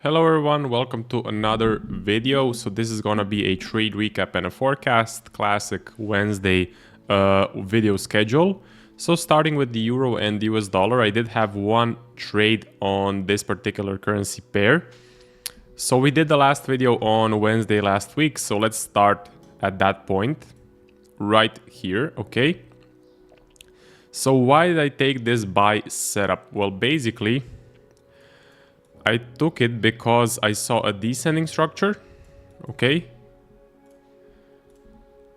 Hello everyone, welcome to another video. So this is gonna be a trade recap and a forecast, classic Wednesday video schedule. So starting with the euro and the US dollar, I did have one trade on this particular currency pair. So we did the last video on Wednesday last week, so let's start at that point right here, okay? So why did I take this buy setup? Well, basically, I took it because I saw a descending structure, okay?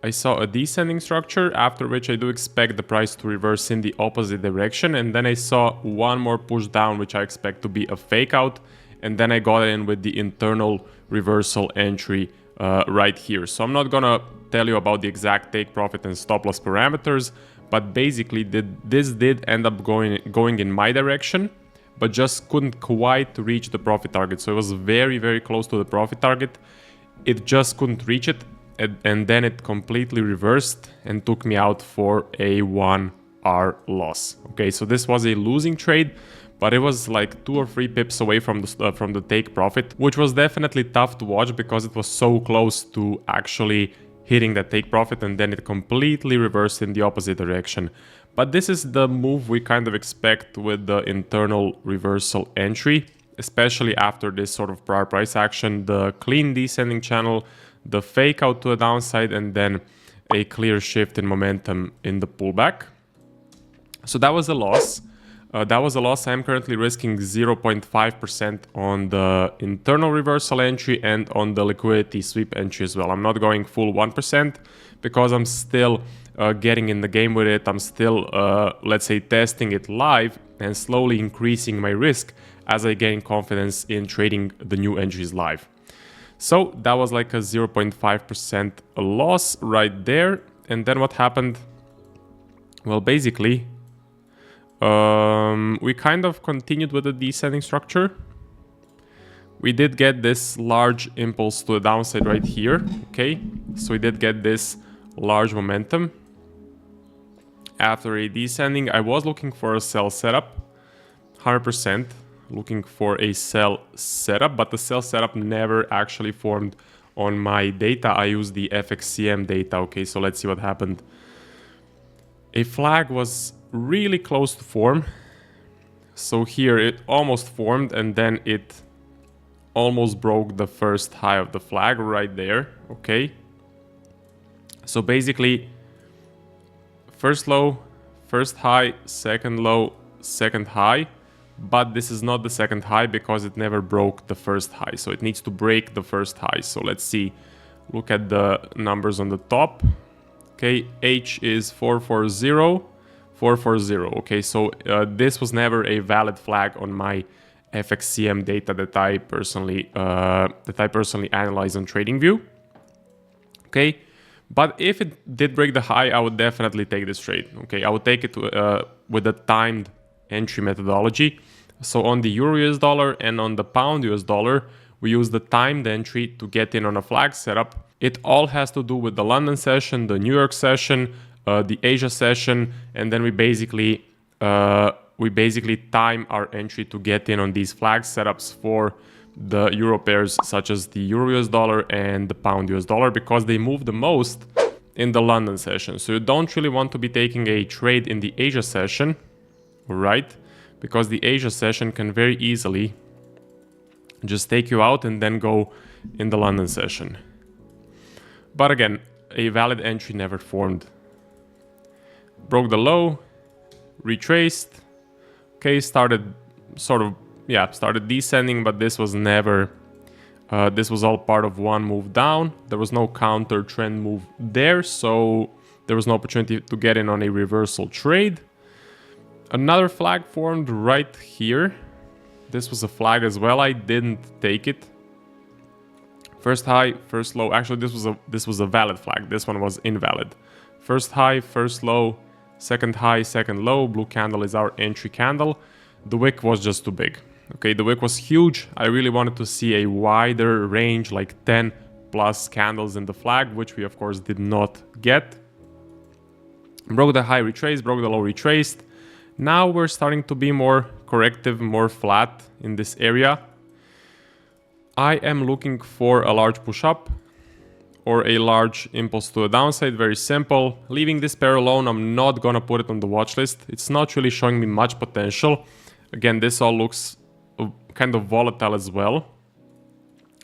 I saw a descending structure, after which I do expect the price to reverse in the opposite direction, and then I saw one more push down, which I expect to be a fake out, and then I got in with the internal reversal entry right here. So I'm not gonna tell you about the exact take profit and stop loss parameters, but basically this did end up going in my direction, but just couldn't quite reach the profit target. So it was very, very close to the profit target. It just couldn't reach it. And then it completely reversed and took me out for a 1R loss. Okay, so this was a losing trade, but it was like 2 or 3 pips away from the take profit, which was definitely tough to watch because it was so close to actually hitting that take profit, and then it completely reversed in the opposite direction. But this is the move we kind of expect with the internal reversal entry, especially after this sort of prior price action, the clean descending channel, the fake out to a downside, and then a clear shift in momentum in the pullback. So that was a loss. I am currently risking 0.5% on the internal reversal entry and on the liquidity sweep entry as well. I'm not going full 1% because I'm still getting in the game with it. I'm still, let's say, testing it live and slowly increasing my risk as I gain confidence in trading the new entries live. So that was like a 0.5% loss right there. And then what happened? Well, basically, we kind of continued with the descending structure. We did get this large impulse to the downside right here, okay? So we did get this large momentum. After a descending, I was looking for a sell setup, 100% looking for a sell setup, but the sell setup never actually formed on my data. I used the FXCM data, okay? So let's see what happened. A flag was really close to form. So here it almost formed, and then it almost broke the first high of the flag right there, okay? So basically, first low, first high, second low, second high, but this is not the second high because it never broke the first high. So it needs to break the first high. So let's see, look at the numbers on the top. Okay, H is 440, 440. Okay, so this was never a valid flag on my FXCM data that I personally analyze on TradingView. Okay, but if it did break the high, I would definitely take this trade. Okay, I would take it with a timed entry methodology. So on the euro US dollar and on the pound US dollar, we use the timed entry to get in on a flag setup. It all has to do with the London session, the New York session, the Asia session, and then we basically time our entry to get in on these flag setups for the euro pairs such as the euro US dollar and the pound US dollar, because they move the most in the London session. So you don't really want to be taking a trade in the Asia session, right? Because the Asia session can very easily just take you out and then go in the London session. But again, a valid entry never formed. Broke the low, retraced. Okay, started descending, but this was never, this was all part of one move down. There was no counter trend move there, so there was no opportunity to get in on a reversal trade. Another flag formed right here. This was a flag as well. I didn't take it. First high, first low. Actually, this was a valid flag. This one was invalid. First high, first low, second high, second low. Blue candle is our entry candle. The wick was just too big. Okay, the wick was huge. I really wanted to see a wider range, like 10 plus candles in the flag, which we of course did not get. Broke the high, retraced, broke the low, retraced. Now we're starting to be more corrective, more flat in this area. I am looking for a large push up or a large impulse to the downside. Very simple. Leaving this pair alone, I'm not gonna put it on the watch list. It's not really showing me much potential. Again, this all looks kind of volatile as well,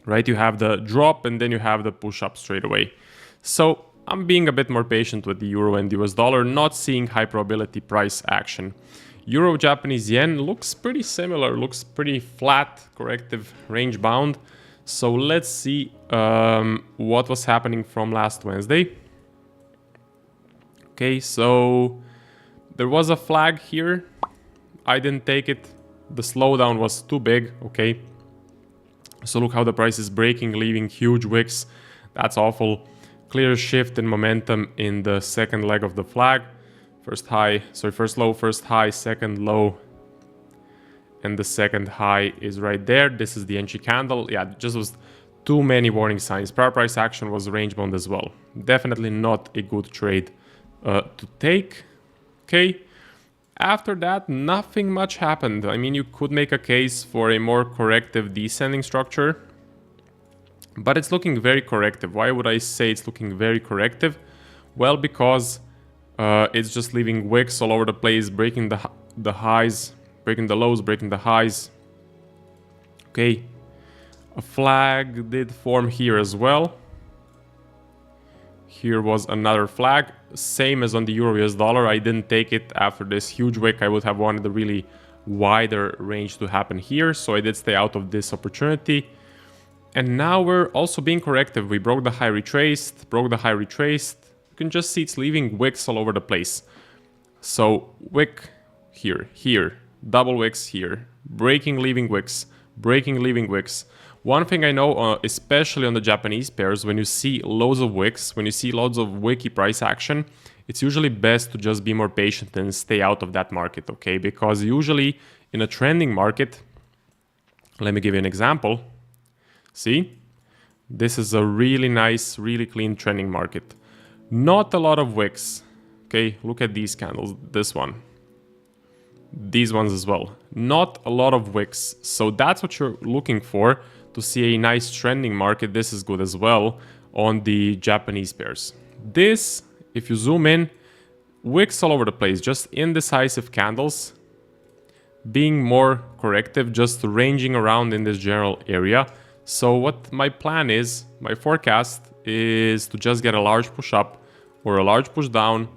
right? You have the drop and then you have the push up straight away. So I'm being a bit more patient with the euro and US dollar, not seeing high probability price action. Euro Japanese yen looks pretty similar, looks pretty flat, corrective, range bound. So let's see what was happening from last Wednesday. Okay, so there was a flag here. I didn't take it. The slowdown was too big, okay? So look how the price is breaking, leaving huge wicks. That's awful. Clear shift in momentum in the second leg of the flag. First low, first high, second low. And the second high is right there. This is the entry candle. Yeah, just was too many warning signs. Prior price action was range bound as well. Definitely not a good trade to take. Okay. After that, nothing much happened. I mean, you could make a case for a more corrective descending structure, but it's looking very corrective. Why would I say it's looking very corrective? Well, because it's just leaving wicks all over the place, breaking the highs, breaking the lows, breaking the highs. Okay, a flag did form here as well. Here was another flag, same as on the euro US dollar. I didn't take it after this huge wick. I would have wanted a really wider range to happen here, so I did stay out of this opportunity. And now we're also being corrective. We broke the high, retraced, broke the high, retraced. You can just see it's leaving wicks all over the place. So wick here, here, double wicks here, breaking, leaving wicks, breaking, leaving wicks. One thing I know, especially on the Japanese pairs, when you see loads of wicks, when you see loads of wicky price action, it's usually best to just be more patient and stay out of that market, okay? Because usually in a trending market, let me give you an example. See, this is a really nice, really clean trending market. Not a lot of wicks, okay? Look at these candles, this one. These ones as well. Not a lot of wicks. So that's what you're looking for to see a nice trending market. This is good as well on the Japanese pairs. This, if you zoom in, wicks all over the place, just indecisive candles, being more corrective, just ranging around in this general area. So what my plan is, my forecast is to just get a large push up or a large push down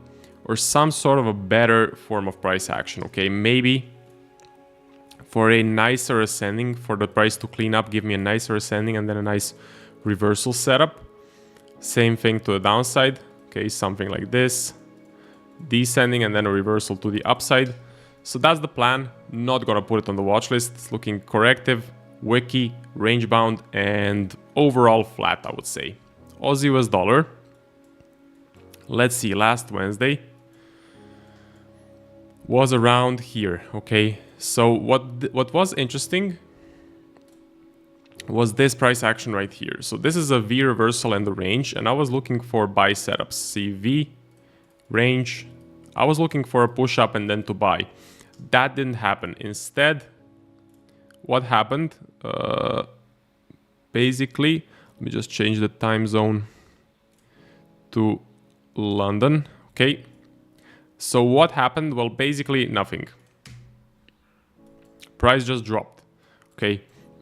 or some sort of a better form of price action, okay? Maybe for a nicer ascending, for the price to clean up, give me a nicer ascending and then a nice reversal setup. Same thing to the downside, okay? Something like this, descending and then a reversal to the upside. So that's the plan. Not gonna put it on the watch list. It's looking corrective, wicky, range bound, and overall flat, I would say. Aussie US dollar. Let's see, last Wednesday was around here, okay? So what was interesting was this price action right here. So this is a V reversal and the range, and I was looking for buy setups. See, V, range. I was looking for a push up and then to buy. That didn't happen. Instead, what happened? Basically, let me just change the time zone to London. Okay. So what happened? Well, basically nothing. Price just dropped. Okay.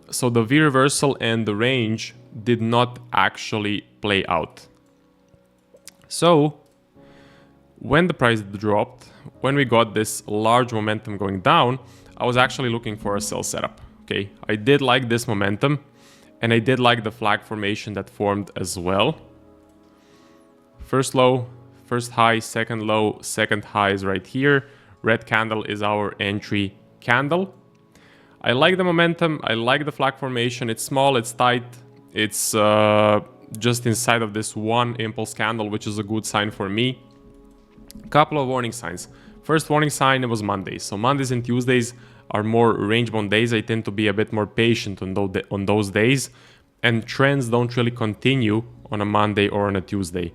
So the V reversal and the range did not actually play out. So when the price dropped, when we got this large momentum going down, I was actually looking for a sell setup. Okay. I did like this momentum and I did like the flag formation that formed as well. First low, first high, second low, second high is right here. Red candle is our entry candle. I like the momentum. I like the flag formation. It's small, it's tight. It's just inside of this one impulse candle, which is a good sign for me. Couple of warning signs. First warning sign, it was Mondays. So Mondays and Tuesdays are more range-bound days. I tend to be a bit more patient on those days. And trends don't really continue on a Monday or on a Tuesday.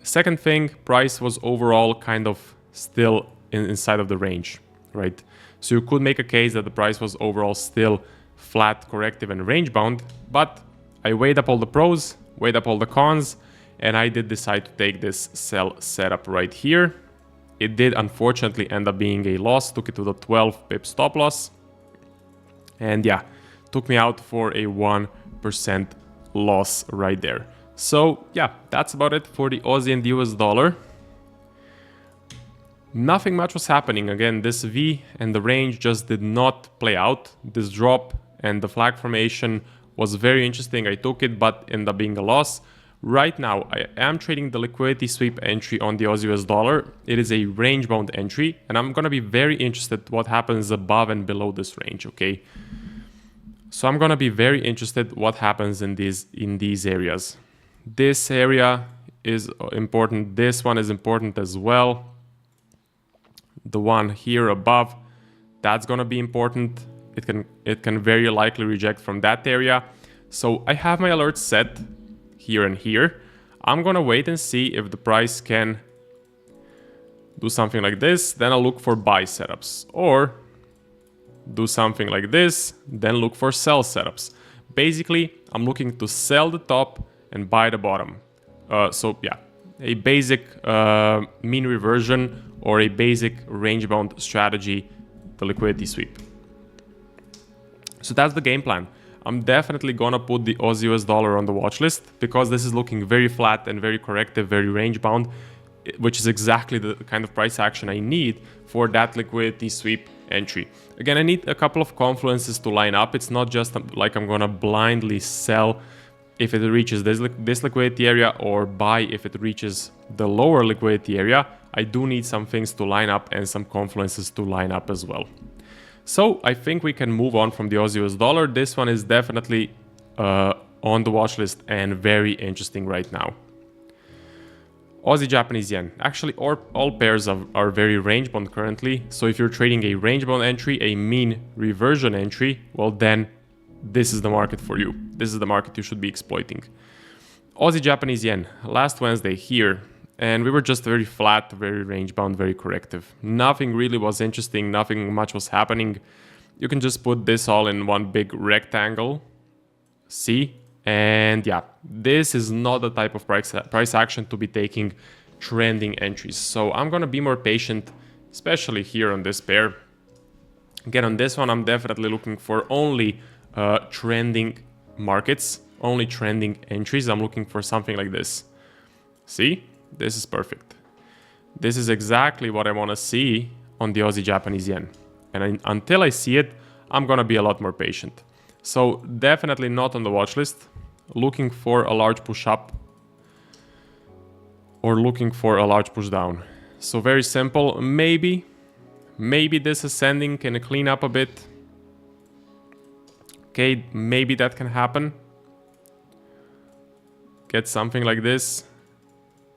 Second thing, price was overall kind of still inside of the range, right? So you could make a case that the price was overall still flat, corrective, and range bound. But I weighed up all the pros, weighed up all the cons, and I did decide to take this sell setup right here. It did unfortunately end up being a loss, took it to the 12 pip stop loss. And yeah, took me out for a 1% loss right there. So yeah, that's about it for the Aussie and the US dollar. Nothing much was happening. Again, this V and the range just did not play out. This drop and the flag formation was very interesting. I took it, but ended up being a loss. Right now, I am trading the liquidity sweep entry on the Aussie US dollar. It is a range bound entry, and I'm gonna be very interested what happens above and below this range, okay? So I'm gonna be very interested what happens in these areas. This area is important. This one is important as well. The one here above, that's gonna be important. It can very likely reject from that area. So I have my alerts set here and here. I'm gonna wait and see if the price can do something like this. Then I'll look for buy setups, or do something like this, then look for sell setups. Basically, I'm looking to sell the top and buy the bottom. So yeah, a basic mean reversion or a basic range bound strategy, the liquidity sweep. So that's the game plan. I'm definitely gonna put the Aussie US dollar on the watch list because this is looking very flat and very corrective, very range bound, which is exactly the kind of price action I need for that liquidity sweep entry. Again, I need a couple of confluences to line up. It's not just like I'm gonna blindly sell if it reaches this liquidity area or buy if it reaches the lower liquidity area. I do need some things to line up and some confluences to line up as well. So I think we can move on from the Aussie US dollar. This one is definitely on the watch list and very interesting right now. Aussie Japanese yen. Actually, all pairs are very range bound currently. So if you're trading a range bound entry, a mean reversion entry, well then this is the market for you. This is the market you should be exploiting. Aussie Japanese yen. Last Wednesday here, and we were just very flat, very range bound, very corrective. Nothing really was interesting. Nothing much was happening. You can just put this all in one big rectangle. See? And yeah, this is not the type of price action to be taking trending entries. So I'm gonna be more patient, especially here on this pair. Again, on this one, I'm definitely looking for only trending markets, only trending entries. I'm looking for something like this. See, this is perfect. This is exactly what I wanna see on the Aussie Japanese yen. And until I see it, I'm gonna be a lot more patient. So definitely not on the watch list. Looking for a large push up or looking for a large push down. So very simple. Maybe this ascending can clean up a bit. Okay, maybe that can happen. Get something like this,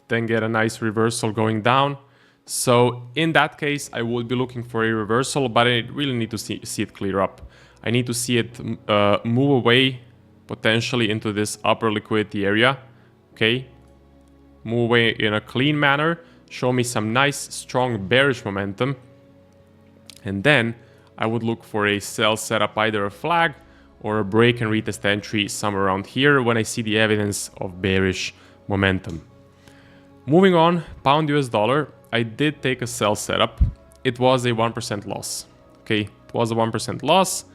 then get a nice reversal going down. So in that case, I would be looking for a reversal, but I really need to see it clear up. I need to see it move away potentially into this upper liquidity area. Okay, move away in a clean manner, show me some nice strong bearish momentum, and then I would look for a sell setup, either a flag or a break and retest entry somewhere around here when I see the evidence of bearish momentum. Moving on, pound US dollar, I did take a sell setup. It was a 1% loss. Okay, it was a 1% loss.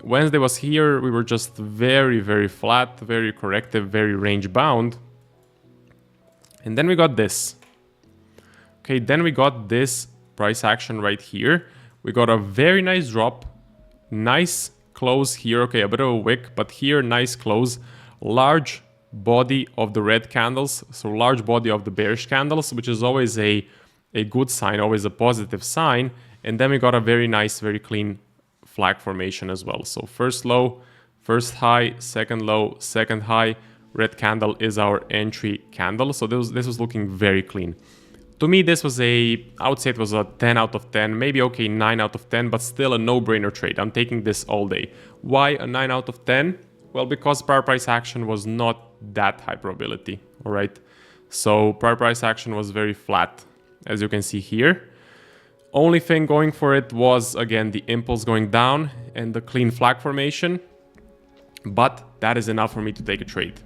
Wednesday was here, we were just very, very flat, very corrective, very range bound. And then we got this. Okay, then we got this price action right here. We got a very nice drop, nice close here. Okay, a bit of a wick, but here, nice close. Large body of the red candles, so large body of the bearish candles, which is always a good sign, always a positive sign. And then we got a very nice, very clean flag formation as well. So first low, first high, second low, second high. Red candle is our entry candle. So this was looking very clean. To me, this was I would say it was a 10 out of 10, maybe okay, 9 out of 10, but still a no-brainer trade. I'm taking this all day. Why a 9 out of 10? Well, because prior price action was not that high probability, all right? So prior price action was very flat, as you can see here. Only thing going for it was, again, the impulse going down and the clean flag formation. But that is enough for me to take a trade.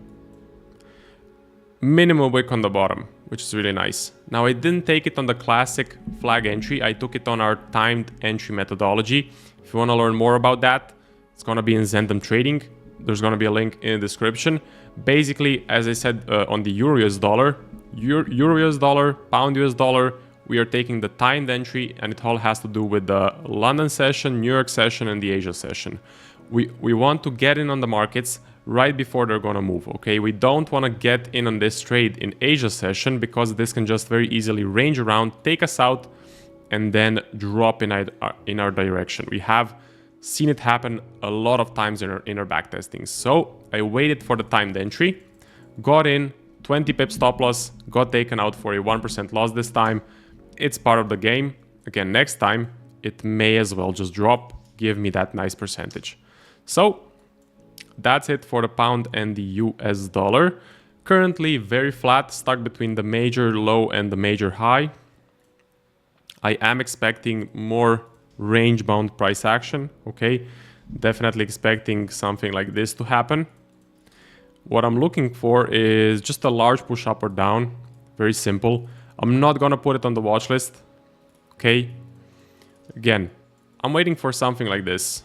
Minimal wick on the bottom, which is really nice. Now, I didn't take it on the classic flag entry. I took it on our timed entry methodology. If you want to learn more about that, it's going to be in Zentum Trading. There's going to be a link in the description. Basically, as I said, on the Euro US dollar, Euro US dollar, Pound US dollar, we are taking the timed entry, and it all has to do with the London session, New York session, and the Asia session. We want to get in on the markets right before they're gonna move, okay? We don't want to get in on this trade in Asia session because this can just very easily range around, take us out, and then drop in our direction. We have seen it happen a lot of times in our back testing. So I waited for the timed entry, got in, 20 pip stop loss, got taken out for a 1% loss this time. It's part of the game. Again, next time, it may as well just drop, give me that nice percentage. So that's it for the pound and the US dollar. Currently very flat, stuck between the major low and the major high. I am expecting more range-bound price action, okay? Definitely expecting something like this to happen. What I'm looking for is just a large push up or down. Very simple. I'm not gonna put it on the watch list, okay? Again, I'm waiting for something like this.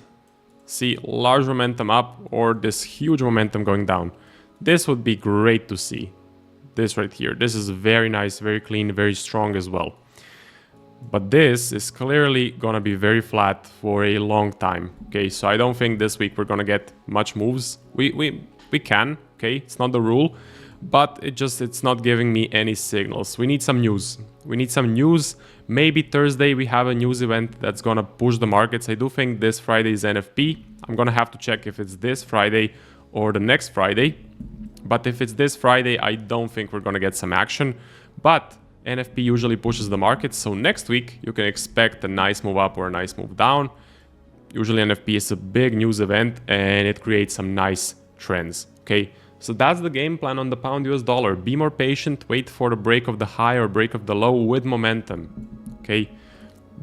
See large momentum up or this huge momentum going down. This would be great to see. This right here. This is very nice, very clean, very strong as well. But this is clearly gonna be very flat for a long time. Okay, so I don't think this week we're gonna get much moves. We can, okay, it's not the rule, but it's not giving me any signals. We need some news. We need some news. Maybe Thursday we have a news event that's gonna push the markets. I do think this Friday is NFP. I'm gonna have to check if it's this Friday or the next Friday. But if it's this Friday, I don't think we're gonna get some action. But NFP usually pushes the market, so next week you can expect a nice move up or a nice move down. Usually NFP is a big news event and it creates some nice trends, okay? So that's the game plan on the pound US dollar. Be more patient, wait for the break of the high or break of the low with momentum, okay?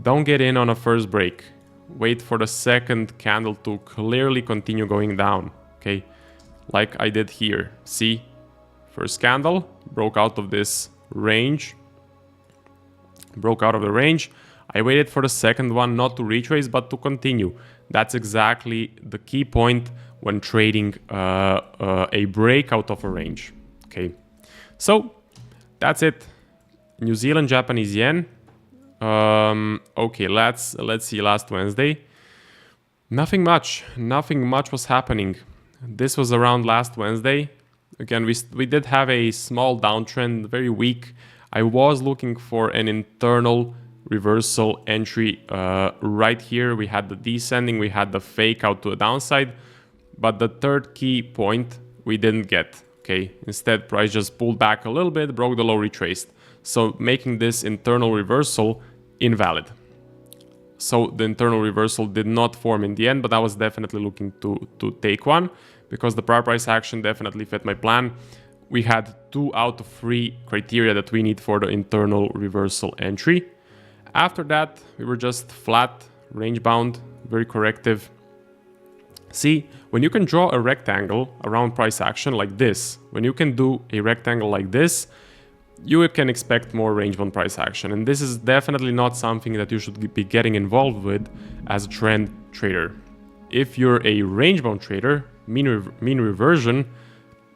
Don't get in on a first break. Wait for the second candle to clearly continue going down, okay? Like I did here. See, first candle broke out of this range. Broke out of the range. I waited for the second one not to retrace but to continue. That's exactly the key point when trading a breakout of a range. Okay, so that's it. New Zealand Japanese yen. Okay, let's see last Wednesday. Nothing much was happening. This was around last Wednesday. Again, we did have a small downtrend, very weak. I was looking for an internal reversal entry right here. We had the descending, we had the fake out to the downside, but the third key point we didn't get, okay? Instead, price just pulled back a little bit, broke the low, retraced. So making this internal reversal invalid. So the internal reversal did not form in the end, but I was definitely looking to take one because the prior price action definitely fit my plan. We had 2 out of 3 criteria that we need for the internal reversal entry. After that, we were just flat, range bound, very corrective. See, when you can draw a rectangle around price action like this, when you can do a rectangle like this, you can expect more range bound price action. And this is definitely not something that you should be getting involved with as a trend trader. If you're a range bound trader, mean reversion,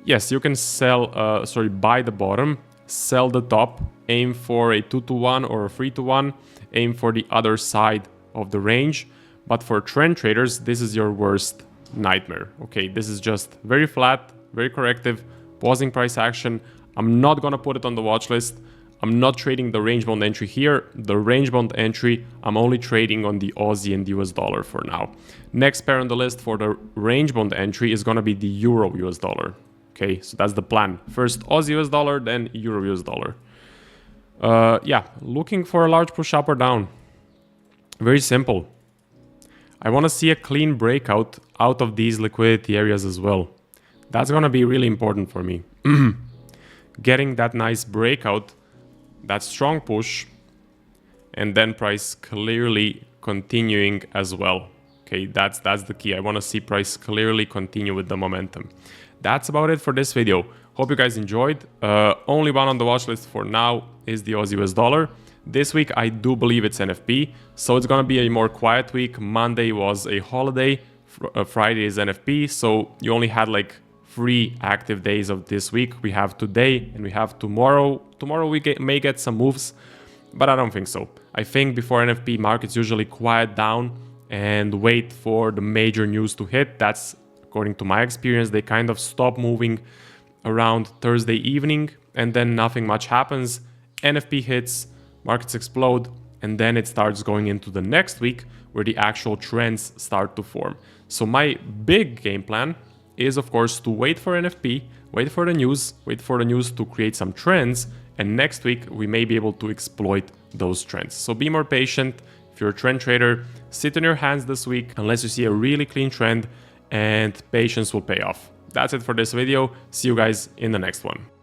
yes, you can buy the bottom, sell the top, aim for a 2-to-1 or a 3-to-1, aim for the other side of the range. But for trend traders, this is your worst nightmare. Okay, this is just very flat, very corrective, pausing price action. I'm not gonna put it on the watch list. I'm not trading the range bound entry here. The range bound entry, I'm only trading on the Aussie and US dollar for now. Next pair on the list for the range bound entry is gonna be the Euro US dollar. Okay, so that's the plan. First Aussie US dollar, then Euro US dollar. Yeah, looking for a large push up or down. Very simple. I want to see a clean breakout out of these liquidity areas as well. That's going to be really important for me. Getting that nice breakout, that strong push, and then price clearly continuing as well. Okay, that's the key. I want to see price clearly continue with the momentum. That's about it for this video. Hope you guys enjoyed. Only one on the watch list for now is the Aussie US dollar. This week I do believe it's NFP, so it's gonna be a more quiet week. Monday was a holiday, Friday is NFP, so you only had like 3 active days of this week. We have today and we have tomorrow. Tomorrow we may get some moves, but I don't think so. I think before NFP, markets usually quiet down and wait for the major news to hit. That's according to my experience. They kind of stop moving around Thursday evening, and then nothing much happens. NFP hits, markets explode, and then it starts going into the next week where the actual trends start to form. So my big game plan is, of course, to wait for NFP, wait for the news to create some trends, and next week we may be able to exploit those trends. So be more patient. If you're a trend trader, sit on your hands this week unless you see a really clean trend, and patience will pay off. That's it for this video. See you guys in the next one.